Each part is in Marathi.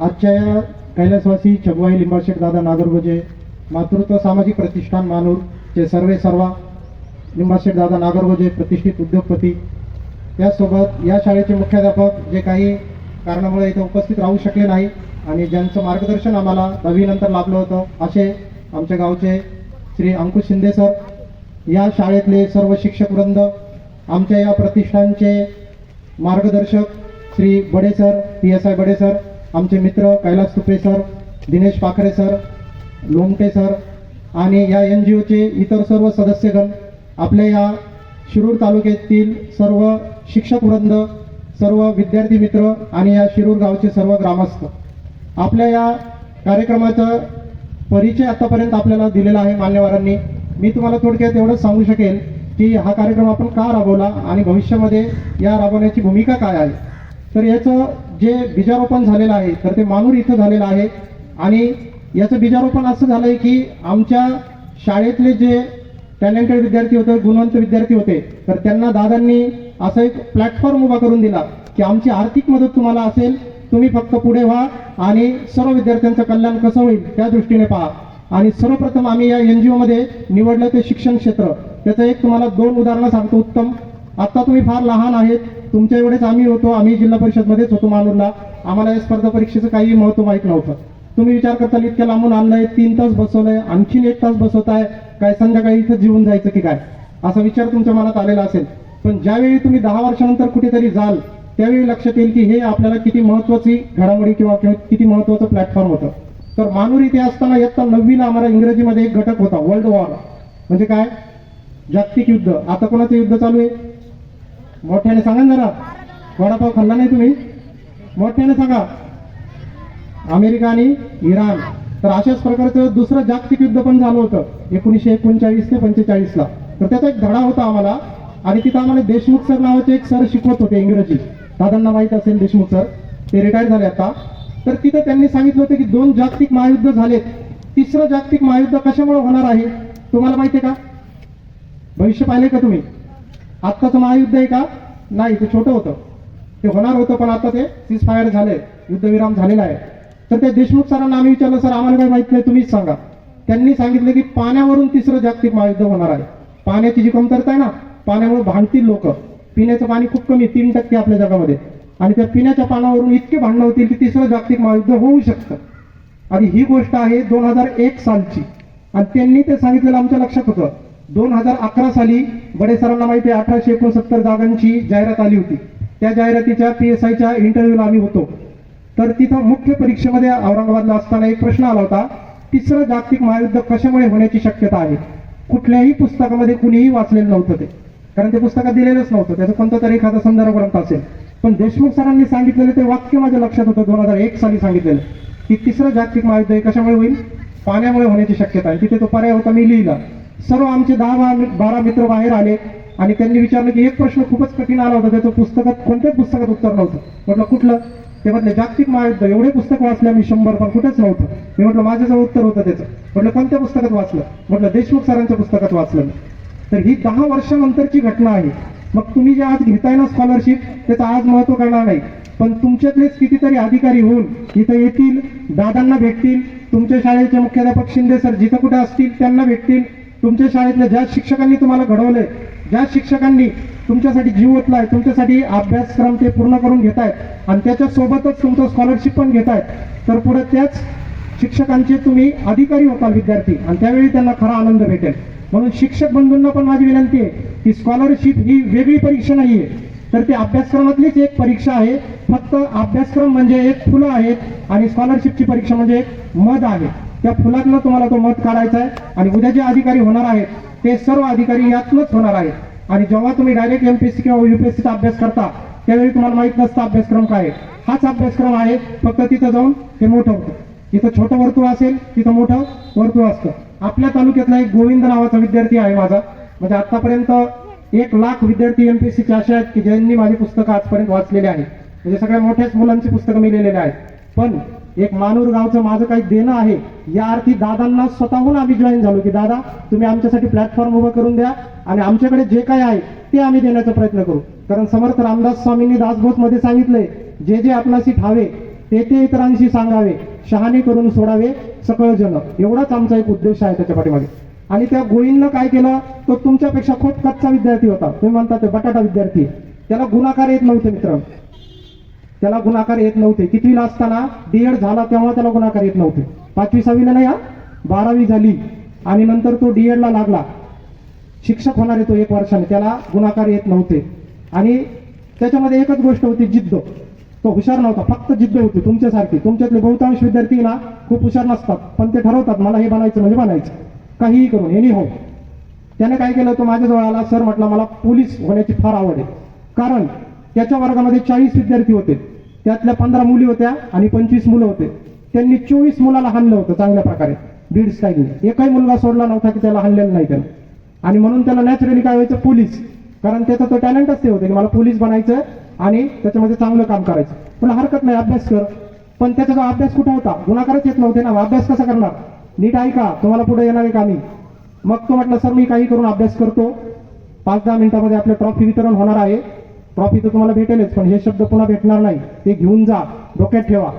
आजच्या या कैलासवासी छगवाई लिंबाशेठ दादा नागरगोजे मातृत्व सामाजिक प्रतिष्ठान मानूरचे सर्वा लिंबाशेठ दादा नागरगोजे प्रतिष्ठित उद्योगपती, त्यासोबत या शाळेचे मुख्याध्यापक जे काही कारणामुळे इथे उपस्थित राहू शकले नाही आणि ज्यांचं मार्गदर्शन आम्हाला 10वी नंतर लाभलं होतं असे आमच्या गावचे श्री अंकुश शिंदे सर, या शाळेतले सर्व शिक्षक वृंद, आमच्या या प्रतिष्ठानचे मार्गदर्शक श्री बडे सर, PSI बडे सर, आमचे मित्र कैलास तुपे सर, दिनेश पाखरे सर, लोमटे सर आणि या NGOचे इतर सर्व सदस्यगण, आपल्या या शिरूर तालुक्यातील सर्व शिक्षक वृंद, सर्व विद्यार्थी मित्र आणि या शिरूर गावचे सर्व ग्रामस्थ, आपल्या या कार्यक्रमाचा परिचय आतापर्यंत आपल्याला दिलेला आहे मान्यवरांनी. मी तुम्हाला थोडक्यात एवढंच सांगू शकेल की हा कार्यक्रम आपण का राबवला आणि भविष्यामध्ये या राबवण्याची भूमिका काय आहे. तर याचं जे बीजारोपण झालेलं आहे तर ते मानूर इथं झालेलं आहे आणि याचं बीजारोपण असं झालं आहे की आमच्या शाळेतले जे टॅलेंटेड विद्यार्थी होते, गुणवंत विद्यार्थी होते, तर त्यांना दादांनी असा एक प्लॅटफॉर्म उभा करून दिला की आमची आर्थिक मदत तुम्हाला असेल, तुम्ही फक्त पुढे व्हा आणि सर्व विद्यार्थ्यांचं कल्याण कसं होईल त्या दृष्टीने पहा. आणि सर्वप्रथम आम्ही या NGO मध्ये निवडलं ते शिक्षण क्षेत्र. त्याचं एक तुम्हाला 2 उदाहरणं सांगतो उत्तम. आता तुम्ही फार लहान आहेत, तुमच्या एवढेच आम्ही होतो, आम्ही जिल्हा परिषदमध्येच होतो मानूरला, आम्हाला या स्पर्धा परीक्षेचं काही महत्त्व माहीत नव्हतं. तुम्ही विचार करताल इतक्या लांबून आणलंय, 3 तास बसवलंय, आणखीन 1 तास बसवताय, काय संध्याकाळी इथं जीवन जायचं की काय, असा विचार तुमच्या मनात आलेला असेल. पण ज्यावेळी तुम्ही 10 वर्षानंतर कुठेतरी जाल त्यावेळी लक्षात येईल की हे आपल्याला किती महत्त्वाची घडामोडी किंवा किती महत्त्वाचं प्लॅटफॉर्म होतं. तर मानूर इथे असताना इयत्ता 9वीला आम्हाला इंग्रजीमध्ये एक घटक होता, वर्ल्ड वॉर. म्हणजे काय? जागतिक युद्ध. आता कोणाचं युद्ध चालू आहे? मोठ्याने सांगा जरा. वडापाव खाल्ला नाही तुम्ही? मोठ्याने सांगा. अमेरिका आणि इराण. तर अशाच प्रकारचं दुसरं जागतिक युद्ध पण झालं होतं 1939 ते 45ला. तर त्याचा एक धडा होता आम्हाला आणि तिथं आम्हाला देशमुख सर नावाचे एक सर शिकवत होते इंग्रजी. दादांना माहीत असेल देशमुख सर, ते रिटायर झाले आता. तर तिथं त्यांनी सांगितलं होतं की 2 जागतिक महायुद्ध झालेत, 3रं जागतिक महायुद्ध कशामुळे होणार आहे तुम्हाला माहिती आहे का? भविष्य पाहिले का तुम्ही? आत्ताचं महायुद्ध आहे का? नाही, ते छोटं होतं, ते होणार होतं पण आता ते सीजफायर झाले, युद्धविराम झालेला आहे. तर त्या देशमुख सरांना आम्ही विचारलं, सर आम्हाला काही माहित नाही, तुम्हीच सांगा. त्यांनी सांगितलं की पाण्यावरून 3रं जागतिक महायुद्ध होणार आहे. पाण्याची जी कमतरता आहे ना, पाण्यामुळे भांडतील लोक. पिण्याचं पाणी खूप कमी, 3% आपल्या जगामध्ये, आणि त्या पिण्याच्या पाण्यावरून इतके भांडणं होतील की 3रं जागतिक महायुद्ध होऊ शकतं. आणि ही गोष्ट आहे 2001 सालची आणि त्यांनी ते सांगितलेलं आमच्या लक्षात होतं. 2011 साली बडे सरांना माहिती आहे 1869 जागांची जाहिरात आली होती. त्या जाहिरातीच्या PSIच्या इंटरव्ह्यूला आम्ही होतो. तर तिथं मुख्य परीक्षेमध्ये औरंगाबादला असताना एक प्रश्न आला होता, 3रं जागतिक महायुद्ध कशामुळे होण्याची शक्यता आहे. कुठल्याही पुस्तकामध्ये कुणीही वाचलेलं नव्हतं ते, कारण ते पुस्तकात दिलेलंच नव्हतं, त्याचं कोणता तरी एखादा संदर्भ ग्रंथ असेल. पण देशमुख सरांनी सांगितलेलं ते वाक्य माझ्या लक्षात होतं 2001 साली सांगितलेलं की 3रं जागतिक महायुद्ध हे कशामुळे होईल? पाण्यामुळे होण्याची शक्यता आहे. तिथे तो पर्याय होता, मी लिहिला. सर्व आमचे 10-12 मित्र बाहेर आले आणि त्यांनी विचारलं की एक प्रश्न खूपच कठीण आला होता, त्याचं पुस्तकात कोणत्याच पुस्तकात उत्तर नव्हतं. म्हटलं कुठलं? ते म्हटलं जागतिक महायुद्ध. एवढे पुस्तक वाचले मी 100, पण कुठेच नव्हतं. मी म्हटलं माझ्याजवळ उत्तर होतं त्याचं. म्हटलं कोणत्या पुस्तकात वाचलं? म्हटलं देशमुख सरांच्या पुस्तकात वाचलं. तर ही 10 वर्षानंतरची घटना आहे. मग तुम्ही जे आज घेताय ना स्कॉलरशिप, त्याचं आज महत्व करणार नाही, पण तुमच्यातलेच कितीतरी अधिकारी होऊन इथं येतील, दादांना भेटतील, तुमच्या शाळेचे मुख्याध्यापक शिंदे सर जिथं कुठे असतील त्यांना भेटतील, तुमच्या शाळेतल्या ज्या शिक्षकांनी तुम्हाला घडवलंय, ज्या शिक्षकांनी तुमच्यासाठी जीव ओतलाय, तुमच्यासाठी अभ्यासक्रम ते पूर्ण करून घेतायत आणि त्याच्यासोबतच तुमचं स्कॉलरशिप पण घेतायत, तर पुढे त्याच शिक्षकांचे तुम्ही अधिकारी होताल विद्यार्थी आणि त्यावेळी त्यांना खरा आनंद भेटेल. म्हणून शिक्षक बंधूंना पण माझी विनंती आहे की स्कॉलरशिप ही वेगळी परीक्षा नाहीये, तर ती अभ्यासक्रमातलीच एक परीक्षा आहे. फक्त अभ्यासक्रम म्हणजे एक फुलं आहेत आणि स्कॉलरशिपची परीक्षा म्हणजे एक मध आहे. त्या फुलातनं तुम्हाला तो मध काढायचा आहे आणि उद्या जे अधिकारी होणार आहेत ते सर्व अधिकारी यातनंच होणार आहेत. आणि जेव्हा तुम्ही डायरेक्ट MPSC किंवा UPSCचा अभ्यास करता त्यावेळी तुम्हाला माहित नसतं अभ्यासक्रम काय आहे. हाच अभ्यासक्रम आहे, फक्त तिथं जाऊन ते मोठं होतं. जिथं छोटं वर्तुळ असेल तिथं मोठं वर्तुळ असतं. आपल्या तालुक्यातला एक गोविंद नावाचा विद्यार्थी आहे माझा, म्हणजे आतापर्यंत 1 लाख विद्यार्थी MPSCचे असे आहेत की ज्यांनी माझी पुस्तकं आजपर्यंत वाचलेले आहेत. म्हणजे सगळ्या मोठ्याच मुलांची पुस्तकं मी लिहिलेली आहेत. पण एक मानूर गावचं माझं काही देणं आहे, या अर्थी दादांना स्वतःहून आम्ही जॉईन झालो की दादा तुम्ही आमच्यासाठी प्लॅटफॉर्म उभं करून द्या आणि आमच्याकडे जे काही आहे ते आम्ही देण्याचा प्रयत्न करू. कारण समर्थ रामदास स्वामींनी दासबोध मध्ये सांगितलंय, जे जे आपणासी ठावे तेथे इतरांशी सांगावे, शहाणे करून सोडावे सकळ जन. एवढाच आमचा एक उद्देश आहे त्याच्या पाठीमागे. आणि त्या गोविंदनं काय केलं, तो तुमच्यापेक्षा खूप कच्चा विद्यार्थी होता. तुम्ही म्हणता ते बटाटा विद्यार्थी. त्याला गुणाकार येत नव्हते मित्र, त्याला गुणाकार येत नव्हते. कितवीला असताना डीएड झाला तेव्हा त्याला गुणाकार येत नव्हते. 5वी 6वीला नाही, 12वी झाली आणि नंतर तो डीएडला लागला. शिक्षक होणार आहे तो 1 वर्षाने, त्याला गुणाकार येत नव्हते. आणि त्याच्यामध्ये एकच गोष्ट होती, जिद्द. तो हुशार नव्हता, फक्त जिद्द होती तुमच्यासारखी. तुमच्यातले बहुतांश विद्यार्थी ना खूप हुशार नसतात, पण ते ठरवतात मला हे बनायचं म्हणजे बनायचं, काहीही करून एनी हो. त्याने काय केलं, तो माझ्याजवळ आला. सर म्हटलं मला पोलीस होण्याची फार आवड आहे. कारण त्याच्या वर्गामध्ये 40 विद्यार्थी होते, त्यातल्या 15 मुली होत्या आणि 25 मुलं होते. त्यांनी 24 मुलाला हाणलं होतं चांगल्या प्रकारे बीड स्टाईलने. एकही मुलगा सोडला नव्हता की त्याला हाणलेलं नाही त्यानं. आणि म्हणून त्याला नॅचरली काय व्हायचं, पोलीस. कारण त्याचा तो टॅलेंटच ते होते की मला पोलीस बनायचं आणि त्याच्यामध्ये चांगलं काम करायचं. पण हरकत नाही, अभ्यास कर. पण त्याचा जो अभ्यास कुठं होता, गुणाकारच येत नव्हते ना, अभ्यास कसा करणार. नीट ऐका, तुम्हाला पुढे येणार आहे का मी. मग तो म्हटलं सर मी काही करून अभ्यास करतो, 5-10 मिनिटांमध्ये आपलं ट्रॉफी वितरण होणार आहे. ट्रॉफी तर तुम्हाला भेटेलच, पण हे शब्द पुन्हा भेटणार नाही, ते घेऊन जा, डोक्यात ठेवा.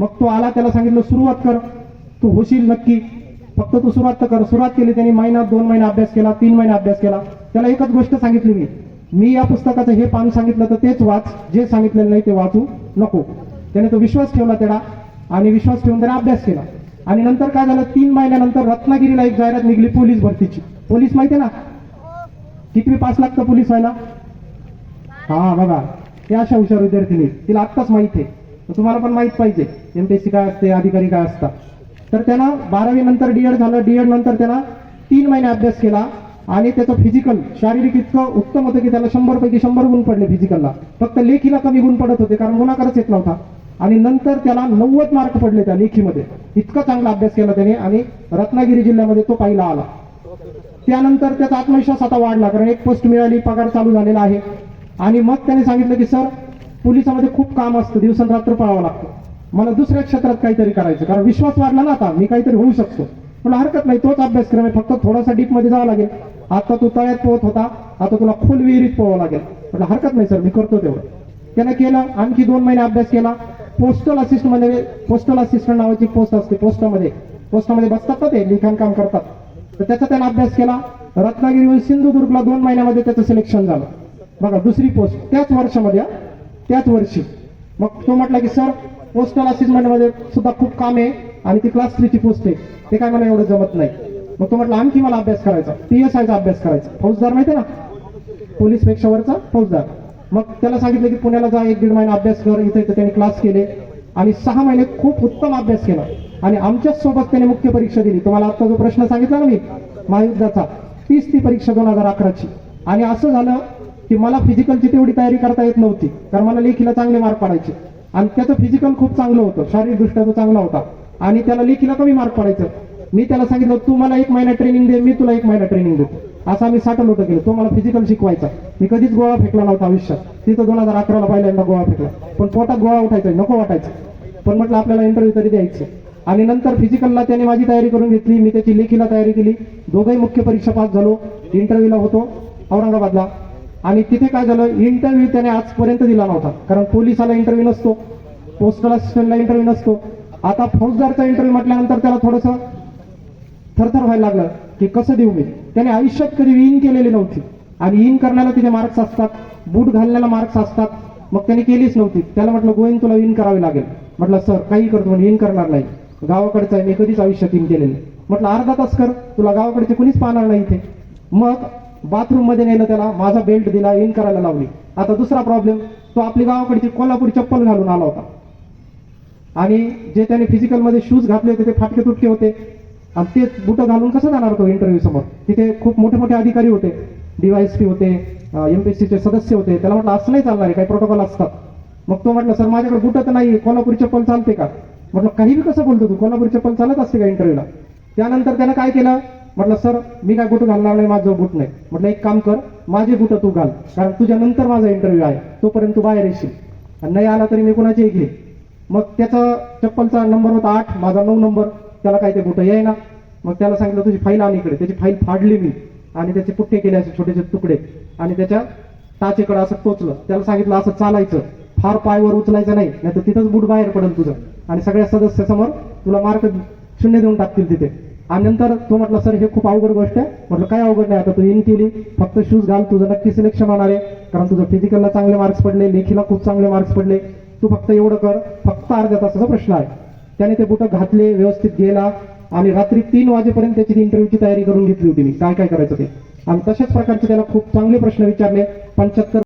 मग तो आला, त्याला सांगितलं सुरुवात कर, तू होशील नक्की, फक्त तू सुरुवात तर कर. सुरुवात केली त्यांनी. महिना 2 महिने अभ्यास केला, 3 महिने अभ्यास केला. त्याला एकच गोष्ट सांगितली मी या पुस्तकाचं हे पान सांगितलं तर तेच वाच, जे सांगितलेलं नाही ते वाचू नको. त्याने तो विश्वास ठेवला त्याला आणि विश्वास ठेवून त्याने अभ्यास केला. आणि नंतर काय झालं, 3 महिन्यानंतर रत्नागिरीला एक जाहिरात निघली पोलीस भरतीची. पोलीस माहिती आहे ना, किती पास लागतं पोलीस व्हायला. हा बघा, ते अशा हुशार विद्यार्थीने, तिला आत्ताच माहित आहे. तुम्हाला पण माहित पाहिजे एमपीएससी काय असते, अधिकारी काय असतात. तर त्यानं 12वी नंतर डीएड झालं. डीएड नंतर त्यानं 3 महिने अभ्यास केला आणि त्याचं फिजिकल शारीरिक इतकं उत्तम होतं की त्याला 100 पैकी 100 गुण पडले फिजिकलला. फक्त लेखीला कमी गुण पडत होते कारण गुणाकारच येत नव्हता. आणि नंतर त्याला 90 मार्क पडले त्या लेखीमध्ये. इतका चांगला अभ्यास केला त्याने आणि रत्नागिरी जिल्ह्यामध्ये तो पहिला आला. त्यानंतर त्याचा आत्मविश्वास आता वाढला, कारण एक पोस्ट मिळाली, पगार चालू झालेला आहे. आणि मग त्याने सांगितलं की सर पोलिसामध्ये खूप काम असतं, दिवसरात्र पळावं लागतं, मला दुसऱ्या क्षेत्रात काहीतरी करायचं. कारण विश्वास वाढला ना, आता मी काहीतरी होऊ शकतो. मला हरकत नाही, तोच अभ्यासक्रम आहे, फक्त थोडासा डीप मध्ये जावं लागेल. आता तू तळ्यात पोहत होता, आता तुला खोल विहिरीत पोहावं लागेल. म्हटलं हरकत नाही सर, मी करतो तेवढं. त्यानं केलं. आणखी 2 महिने अभ्यास केला. पोस्टल असिस्टंट नावाची पोस्ट असते, पोस्टामध्ये बसतात ना ते, लिखाण काम करतात. तर त्याचा त्यानं अभ्यास केला. रत्नागिरीहून सिंधुदुर्गला 2 महिन्यामध्ये त्याचं सिलेक्शन झालं. बघा, दुसरी पोस्ट त्याच वर्षामध्ये, त्याच वर्षी. मग तो म्हटला की सर पोस्टल असिस्टंटमध्ये सुद्धा खूप काम आहे आणि ती क्लास 3ची पोस्ट आहे, ते काय मला एवढं जमत नाही. मग तो म्हटलं आणखी मला अभ्यास करायचा, PSIचा अभ्यास करायचा. फौजदार माहिती ना, पोलीस पेक्षा वरचा फौजदार. मग त्याला सांगितलं की पुण्याला जा, 1-1.5 महिना अभ्यास कर. इथे त्यांनी क्लास केले आणि 6 महिने खूप उत्तम अभ्यास केला. आणि आमच्याच सोबत त्याने मुख्य परीक्षा दिली. तुम्हाला आता जो प्रश्न सांगितला ना मी महायुद्धाचा, तीच ती परीक्षा 2011ची. आणि असं झालं की मला फिजिकलची तेवढी तयारी करता येत नव्हती, कारण मला लेखीला चांगले मार्क पडायचे. आणि त्याचं फिजिकल खूप चांगलं होतं, शारीरिकदृष्ट्या तो चांगला होता आणि त्याला लेखीला कमी मार्क पडायचं. मी त्याला सांगितलं तू मला 1 महिना ट्रेनिंग दे, मी तुला 1 महिना ट्रेनिंग देतो. असं आम्ही साठल होतं केलं. तो मला फिजिकल शिकवायचा. मी कधीच गोळा फेकला नव्हता आयुष्यात. तिथं 2011ला पहिल्यांदा गोळा फेकला, पण पोटात गोळा उठायचा नको वाटायचं. पण म्हटलं आपल्याला इंटरव्ह्यू तरी द्यायचं. आणि नंतर फिजिकलला त्याने माझी तयारी करून घेतली, मी त्याची लेखीला तयारी केली. दोघंही मुख्य परीक्षा पास झालो. इंटरव्ह्यूला होतो औरंगाबादला. आणि तिथे काय झालं, इंटरव्ह्यू त्याने आजपर्यंत दिला नव्हता, कारण पोलिसाला इंटरव्ह्यू नसतो, पोस्टल असिस्टंटला इंटरव्ह्यू नसतो. आता फौजदारचा इंटरव्ह्यू म्हटल्यानंतर त्याला थोडंसं थरथर व्हायला लागलं की कसं देऊ मी. त्याने आयुष्यात कधी इन केलेली नव्हती आणि इन करण्याला तिथे मार्क्स असतात, बूट घालण्याला मार्क्स असतात. मग त्याने केलीच नव्हती. त्याला म्हटलं गोविंद तुला इन करावी लागेल. म्हटलं सर काही करतो, म्हणजे इन करणार नाही, गावाकडचं आहे, मी कधीच आयुष्यात इन केलेलं. म्हटलं अर्धा तास कर, तुला गावाकडचे कुणीच पाहणार नाही इथे. मग बाथरूम मध्ये नेलं त्याला, माझा बेल्ट दिला, इन करायला लावली. आता दुसरा प्रॉब्लेम, तो आपली गावाकडची कोल्हापुरी चप्पल घालून आला होता आणि जे त्याने फिजिकल मध्ये शूज घातले होते ते फाटके तुटके होते. आणि तेच बुट घालून कसं जाणार होतो इंटरव्ह्यू समोर. तिथे खूप मोठे मोठे अधिकारी होते, DYSP होते, MPSCचे सदस्य होते. त्याला म्हटलं असं नाही चालणार आहे, काही प्रोटोकॉल असतात. मग तो म्हटलं सर माझ्याकडे बुट तर नाही, कोल्हापुरी चप्पल चालते का. म्हटलं काही बी कसं बोलतो तू, कोल्हापुरी चप्पल चालत असते का इंटरव्ह्यूला. त्यानंतर त्यानं काय केलं, म्हटलं सर मी काय बुट घालणार नाही, माझं बूट नाही. म्हटलं एक काम कर, माझे बुट तू घाल, कारण तुझ्या नंतर माझा इंटरव्ह्यू आहे, तोपर्यंत तू बाहेर येशील. आणि नाही आला तरी मी कुणाचे घे. मग त्याचा चप्पलचा नंबर होता 8, माझा 9 नंबर. त्याला काय ते बुट येईना. मग त्याला सांगितलं तुझी फाईल आण इकडे. त्याची फाईल फाडली मी आणि त्याचे पुठ्ठे केले असे छोटे छोटे तुकडे आणि त्याच्या टाचेकडे असं टोचलं. त्याला सांगितलं असं चालायचं, फार पायवर उचलायचं नाही, नाही तर तिथंच बूट बाहेर पडेल तुझं आणि सगळ्या सदस्यासमोर तुला मार्क 0 देऊन टाकतील तिथे. आणि नंतर तो म्हटला सर हे खूप अवघड गोष्ट आहे. म्हटलं काय अवघड नाही, आता तू इन केली, फक्त शूज घाल, तुझं नक्की सिलेक्शन होणार आहे. कारण तुझं फिजिकलला चांगले मार्क्स पडले, लेखीला खूप चांगले मार्क्स पडले, तू फक्त एवढं कर, फक्त अर्ध्या तासाचा प्रश्न आहे. त्याने ते बुटं घातले, व्यवस्थित गेला आणि रात्री 3 वाजेपर्यंत त्याची इंटरव्ह्यूची तयारी करून घेतली होती मी, काय काय करायचं ते. आणि तशाच प्रकारचे त्याला खूप चांगले प्रश्न विचारले. 75